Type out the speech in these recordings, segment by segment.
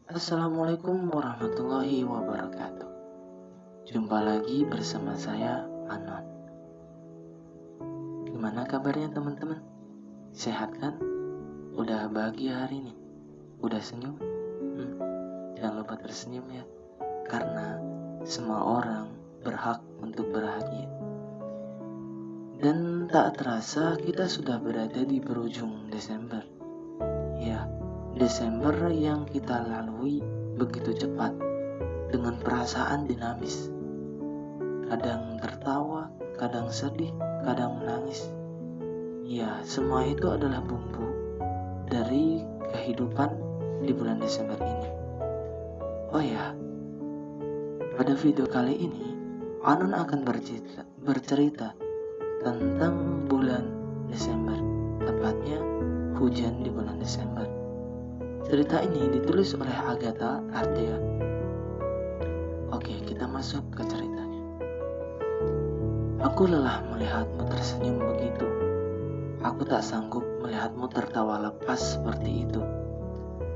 Assalamualaikum warahmatullahi wabarakatuh. Jumpa lagi bersama saya, Anon. Gimana kabarnya teman-teman? Sehat kan? Udah bahagia hari ini? Udah senyum? Jangan lupa tersenyum ya, karena semua orang berhak untuk bahagia. Dan tak terasa kita sudah berada di berujung Desember. Ya, Desember yang kita lalui begitu cepat, dengan perasaan dinamis. Kadang tertawa, kadang sedih, kadang menangis. Ya, semua itu adalah bumbu dari kehidupan di bulan Desember ini. Oh ya, pada video kali ini, Anon akan bercerita tentang bulan Desember, tepatnya hujan di bulan Desember. Cerita ini ditulis oleh Agatha Ardea. Oke, kita masuk ke ceritanya. Aku lelah melihatmu tersenyum begitu. Aku tak sanggup melihatmu tertawa lepas seperti itu.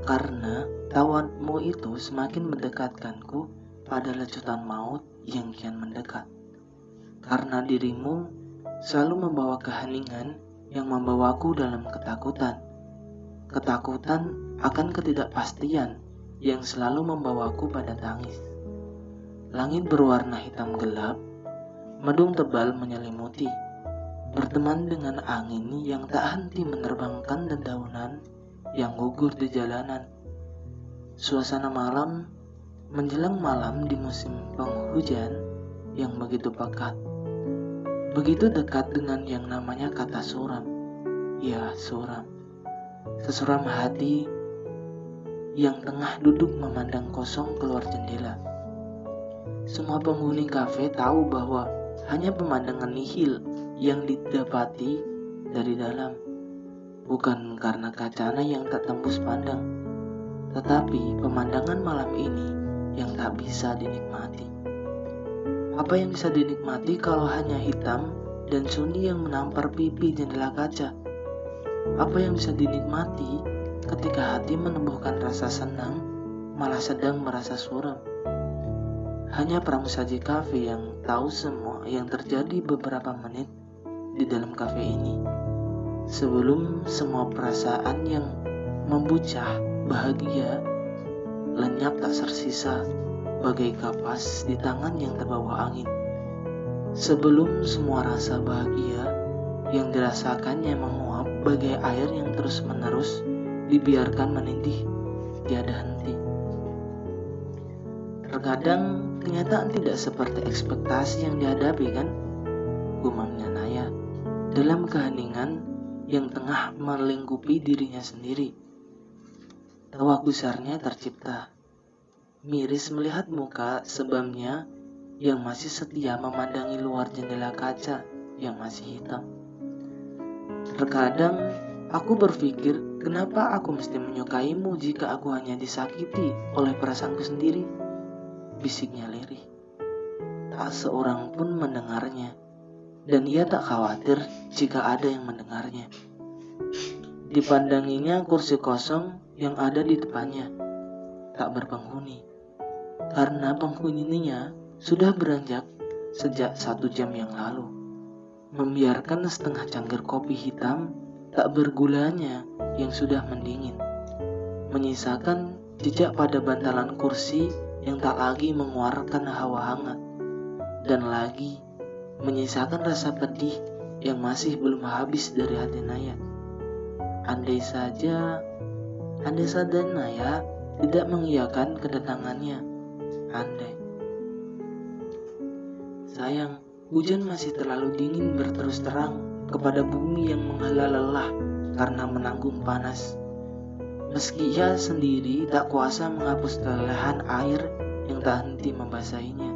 Karena tawamu itu semakin mendekatkanku pada lecutan maut yang kian mendekat. Karena dirimu selalu membawa keheningan yang membawaku dalam ketakutan. Ketakutan akan ketidakpastian yang selalu membawaku pada tangis. Langit berwarna hitam gelap, mendung tebal menyelimuti, berteman dengan angin yang tak henti menerbangkan dedaunan yang gugur di jalanan. Suasana malam menjelang malam di musim penghujan yang begitu pekat, begitu dekat dengan yang namanya kata suram. Ya, suram. Sesuram hati yang tengah duduk memandang kosong keluar jendela. Semua penghuni kafe tahu bahwa hanya pemandangan nihil yang didapati dari dalam. Bukan karena kacana yang tak tembus pandang, tetapi pemandangan malam ini yang tak bisa dinikmati. Apa yang bisa dinikmati kalau hanya hitam dan sunyi yang menampar pipi jendela kaca? Apa yang bisa dinikmati ketika hati menumbuhkan rasa senang, malah sedang merasa suram? Hanya pramusaji kafe yang tahu semua yang terjadi beberapa menit di dalam kafe ini. Sebelum semua perasaan yang membucah bahagia lenyap tak tersisa bagai kapas di tangan yang terbawa angin. Sebelum semua rasa bahagia yang dirasakannya menguap bagai air yang terus-menerus dibiarkan menindih tiada henti. Terkadang kenyataan tidak seperti ekspektasi yang dihadapi, kan? Gumamnya Naya dalam keheningan yang tengah melingkupi dirinya sendiri. Tawa gusarnya tercipta, miris melihat muka sebamnya yang masih setia memandangi luar jendela kaca yang masih hitam. Terkadang aku berpikir, kenapa aku mesti menyukaimu jika aku hanya disakiti oleh perasaanku sendiri? Bisiknya lirih. Tak seorang pun mendengarnya, dan ia tak khawatir jika ada yang mendengarnya. Dipandanginya kursi kosong yang ada di depannya, tak berpenghuni, karena penghuninya sudah beranjak sejak 1 jam yang lalu, membiarkan setengah cangkir kopi hitam tak bergulanya yang sudah mendingin, menyisakan jejak pada bantalan kursi yang tak lagi mengeluarkan hawa hangat, dan lagi menyisakan rasa pedih yang masih belum habis dari hati Naya. Andai saja Naya tidak mengiyakan kedatangannya. Andai. Sayang, hujan masih terlalu dingin berterus terang kepada bumi yang menghela lelah karena menanggung panas. Meski ia sendiri tak kuasa menghapus kelelahan air yang tak henti membasahinya.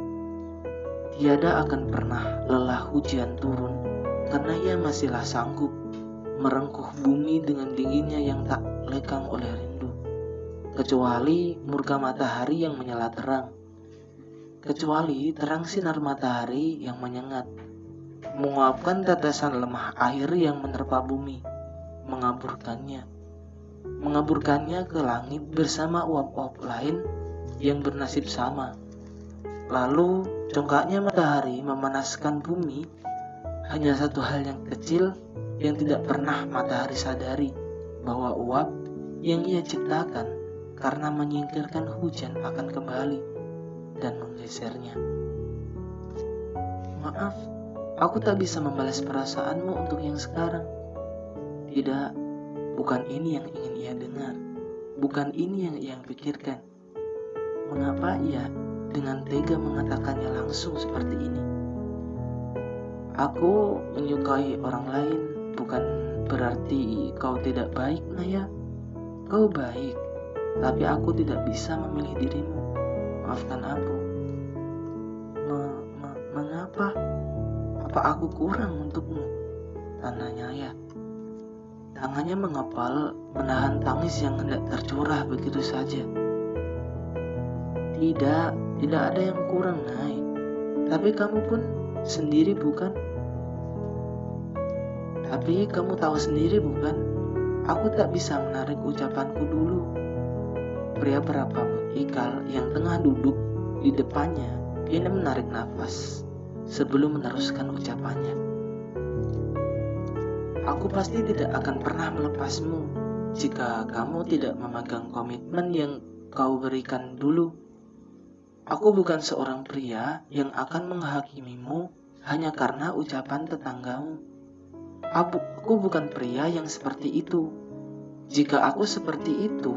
Tiada akan pernah lelah hujan turun, karena ia masihlah sanggup merengkuh bumi dengan dinginnya yang tak lekang oleh rindu. Kecuali murka matahari yang menyala terang. Kecuali terang sinar matahari yang menyengat, menguapkan tetesan lemah air yang menerpa bumi, mengaburkannya. mengaburkannya ke langit bersama uap-uap lain yang bernasib sama. Lalu congkaknya matahari memanaskan bumi. Hanya satu hal yang kecil yang tidak pernah matahari sadari, bahwa uap yang ia ciptakan karena menyingkirkan hujan akan kembali dan menggesernya. Maaf, aku tak bisa membalas perasaanmu untuk yang sekarang. Tidak, bukan ini yang ingin ia dengar. Bukan ini yang ia pikirkan. Mengapa ia dengan tega mengatakannya langsung seperti ini? Aku menyukai orang lain bukan berarti kau tidak baik, Naya. Kau baik, tapi aku tidak bisa memilih dirimu. Maafkan aku. Mengapa? Apa aku kurang untukmu? Tanyanya Naya. Tangannya mengepal menahan tangis yang hendak tercurah begitu saja. Tidak ada yang kurang, Nay. Tapi kamu pun sendiri bukan? Tapi kamu tahu sendiri bukan? Aku tak bisa menarik ucapanku dulu. Pria berambut ikal yang tengah duduk di depannya kini menarik nafas sebelum meneruskan ucapannya. Aku pasti tidak akan pernah melepasmu jika kamu tidak memegang komitmen yang kau berikan dulu. Aku bukan seorang pria yang akan menghakimimu hanya karena ucapan tetanggamu. Aku bukan pria yang seperti itu. Jika aku seperti itu,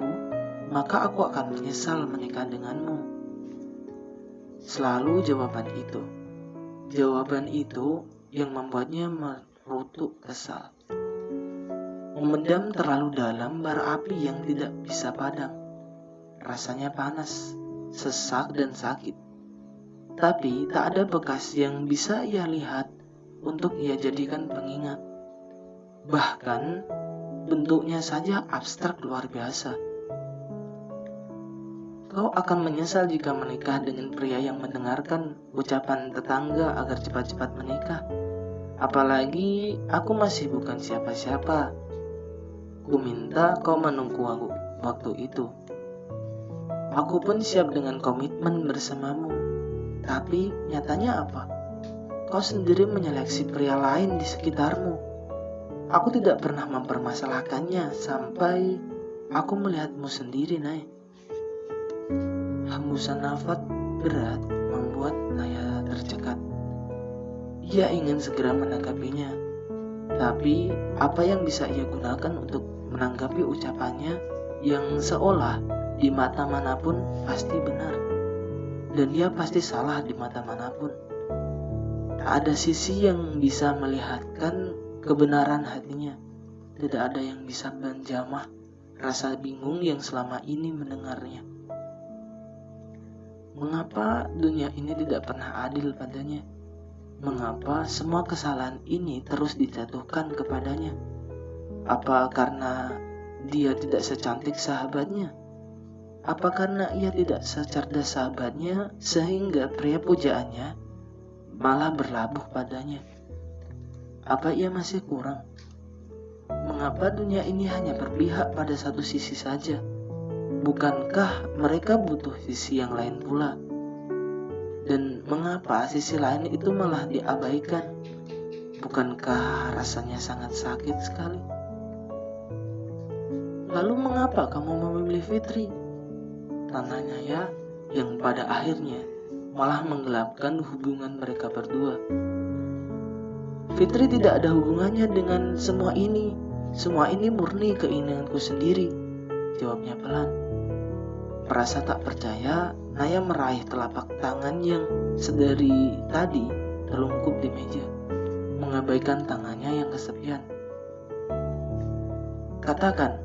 maka aku akan menyesal menikah denganmu. Selalu jawaban itu yang membuatnya merutuk kesal. Memendam terlalu dalam bara api yang tidak bisa padam. Rasanya panas, sesak dan sakit. Tapi tak ada bekas yang bisa ia lihat untuk ia jadikan pengingat. Bahkan bentuknya saja abstrak luar biasa. Kau akan menyesal jika menikah dengan pria yang mendengarkan ucapan tetangga agar cepat-cepat menikah. Apalagi aku masih bukan siapa-siapa. Ku minta kau menunggu waktu itu. Aku pun siap dengan komitmen bersamamu. Tapi nyatanya apa? Kau sendiri menyeleksi pria lain di sekitarmu. Aku tidak pernah mempermasalahkannya sampai aku melihatmu sendiri, Nay. Hembusan nafas berat membuat Naya tercekat. Ia ingin segera menanggapinya, tapi apa yang bisa ia gunakan untuk menanggapi ucapannya yang seolah di mata manapun pasti benar, dan dia pasti salah di mata manapun. Tak ada sisi yang bisa melihatkan kebenaran hatinya. Tidak ada yang bisa menjamah rasa bingung yang selama ini mendengarnya. Mengapa dunia ini tidak pernah adil padanya? Mengapa semua kesalahan ini terus dijatuhkan kepadanya? Apa karena dia tidak secantik sahabatnya? Apa karena ia tidak secerdas sahabatnya sehingga pria pujaannya malah berlabuh padanya? Apa ia masih kurang? Mengapa dunia ini hanya berpihak pada satu sisi saja? Bukankah mereka butuh sisi yang lain pula? Dan mengapa sisi lain itu malah diabaikan? Bukankah rasanya sangat sakit sekali? Lalu mengapa kamu memilih Fitri? Tanyanya ya, yang pada akhirnya malah menggelapkan hubungan mereka berdua. Fitri tidak ada hubungannya dengan semua ini. Semua ini murni keinginanku sendiri, jawabnya pelan. Merasa tak percaya, Naya meraih telapak tangan yang sedari tadi terlungkup di meja, mengabaikan tangannya yang kesepian. Katakan,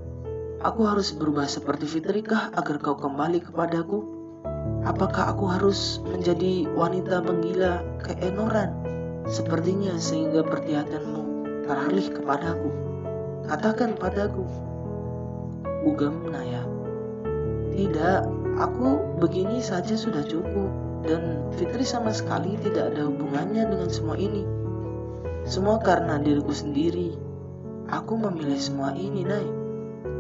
aku harus berubah seperti Fitri kah agar kau kembali kepadaku? Apakah aku harus menjadi wanita penggila keenoran sepertinya sehingga perhatianmu teralih kepadaku? Katakan padaku, ugam Naya. Tidak, aku begini saja sudah cukup, dan Fitri sama sekali tidak ada hubungannya dengan semua ini. Semua karena diriku sendiri. Aku memilih semua ini, Nay.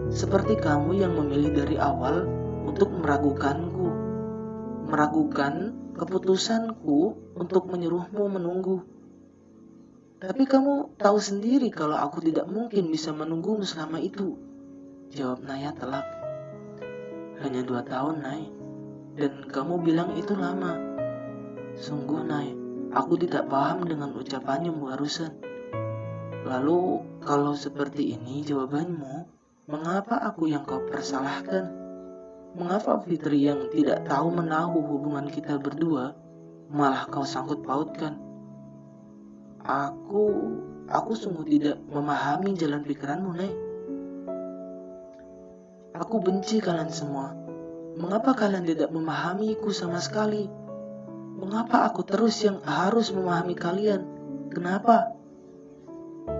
Seperti kamu yang memilih dari awal untuk meragukanku, meragukan keputusanku untuk menyuruhmu menunggu. Tapi kamu tahu sendiri kalau aku tidak mungkin bisa menunggumu selama itu, jawab Naya telak. Hanya 2 tahun, Nay, dan kamu bilang itu lama. Sungguh, Nay, aku tidak paham dengan ucapanmu barusan. Lalu, kalau seperti ini jawabanmu, mengapa aku yang kau persalahkan? Mengapa Fitri yang tidak tahu menahu hubungan kita berdua, malah kau sangkut pautkan? Aku sungguh tidak memahami jalan pikiranmu, Nay. Aku benci kalian semua. Mengapa kalian tidak memahamiku sama sekali? Mengapa aku terus yang harus memahami kalian? Kenapa?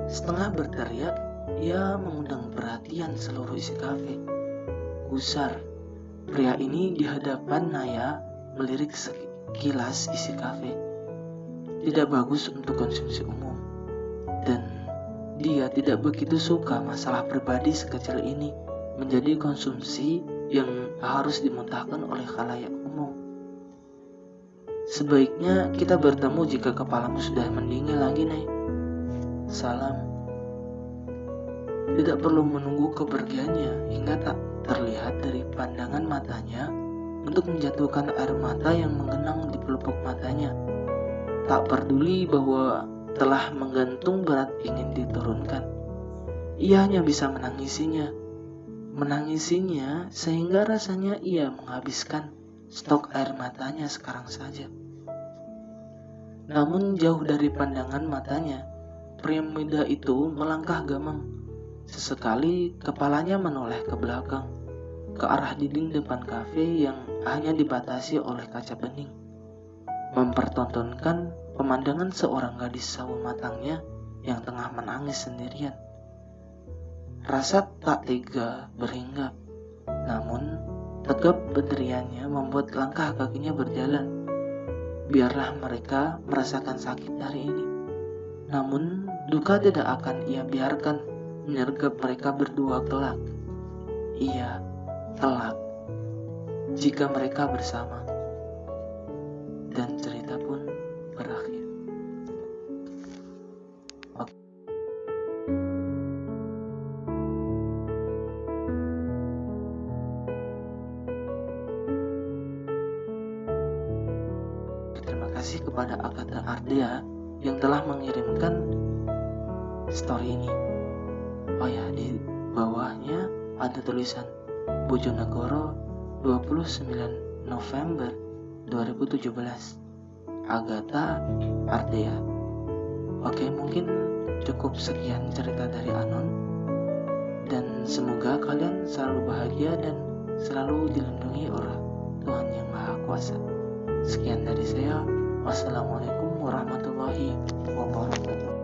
Setengah berteriak, ia mengundang perhatian seluruh isi kafe. Gusar, pria ini di hadapan Naya melirik sekilas isi kafe. Tidak bagus untuk konsumsi umum. Dan dia tidak begitu suka masalah pribadi sekecil ini menjadi konsumsi yang harus dimuntahkan oleh khalayak umum. Sebaiknya kita bertemu jika kepalamu sudah mendingin lagi, Nay. Salam. Tidak perlu menunggu kepergiannya hingga tak terlihat dari pandangan matanya untuk menjatuhkan air mata yang menggenang di pelupuk matanya. Tak peduli bahwa telah menggantung berat ingin diturunkan. Ia hanya bisa menangisinya sehingga rasanya ia menghabiskan stok air matanya sekarang saja. Namun jauh dari pandangan matanya, pria muda itu melangkah gamang. Sesekali kepalanya menoleh ke belakang, ke arah dinding depan kafe yang hanya dibatasi oleh kaca bening, mempertontonkan pemandangan seorang gadis sawo matangnya yang tengah menangis sendirian. Rasa tak tega berhinggap, namun tegap berdiriannya membuat langkah kakinya berjalan. Biarlah mereka merasakan sakit hari ini. Namun duka tidak akan ia biarkan menyergap mereka berdua kelak. Iya, kelak, jika mereka bersama. Dan cerita pun berakhir. Oke. Terima kasih kepada Agatha Ardea yang telah mengirimkan story ini. Oh ya, di bawahnya ada tulisan Bojonegoro 29 November 2017, Agatha Ardea. Oke, mungkin cukup sekian cerita dari Anon, dan semoga kalian selalu bahagia dan selalu dilindungi oleh Tuhan Yang Maha Kuasa. Sekian dari saya. Wassalamualaikum warahmatullahi wabarakatuh.